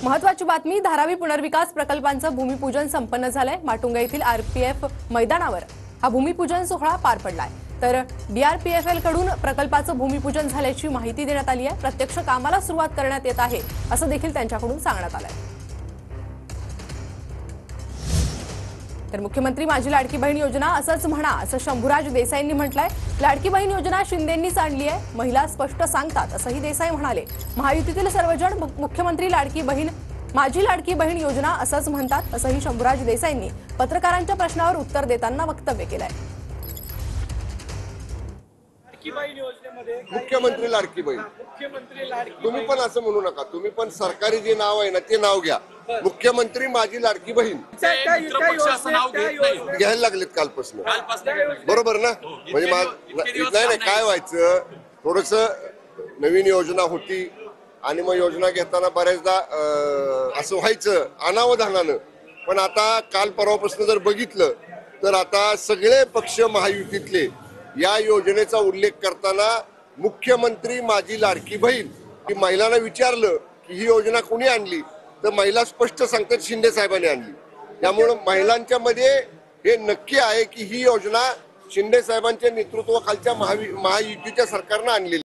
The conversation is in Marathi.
महत्त्वाची बातमी, धारावी पुनर्विकास प्रकल्पांचं भूमिपूजन संपन्न झालंय। माटुंगा येथील आरपीएफ मैदानावर हा भूमिपूजन सोहळा पार पडलाय। तर डीआरपीएफएल कडून प्रकल्पाचं भूमिपूजन झाल्याची माहिती देण्यात आली आहे। प्रत्यक्ष कामाला सुरुवात करण्यात येत आहे असं देखील त्यांच्याकडून सांगण्यात आलंय। तर मुख्यमंत्री माझी लाडकी बहीण योजना असंच म्हणा असं शंभूराज देसाईंनी म्हटलंय। लाडकी बहीण योजना शिंदेंनीच आणली आहे, महिला स्पष्ट सांगतात असंही देसाई म्हणाले। महायुतीतील सर्वजण मुख्यमंत्री लाडकी बहीण माझी लाडकी बहीण योजना असंच म्हणतात असंही शंभूराज देसाईंनी पत्रकारांच्या प्रश्नावर उत्तर देताना वक्तव्य केलंय। मुख्यमंत्री लाडकी बहीण तुम्ही पण असं म्हणू नका, तुम्ही पण सरकारी जे नाव आहे ना ते नाव घ्या। मुख्यमंत्री माझी लाडकी बहीण घ्यायला लागलेत कालपासून, बरोबर ना? म्हणजे नाही काय व्हायचं, थोडस नवीन योजना होती आणि मग योजना घेताना बऱ्याचदा असं व्हायचं अनावधानानं। पण आता काल परवापासून जर बघितलं तर आता सगळे पक्ष महायुतीतले या योजनेचा उल्लेख करताना मुख्यमंत्री माझी लाडकी बहीण, की महिलांना विचारलं की ही योजना कोणी आणली तर महिला स्पष्ट सांगतात शिंदे साहेबांनी आणली। त्यामुळे महिलांच्या मध्ये हे नक्की आहे की ही योजना शिंदे साहेबांच्या नेतृत्वाखालच्या महायुतीच्या सरकारनं आणलेली।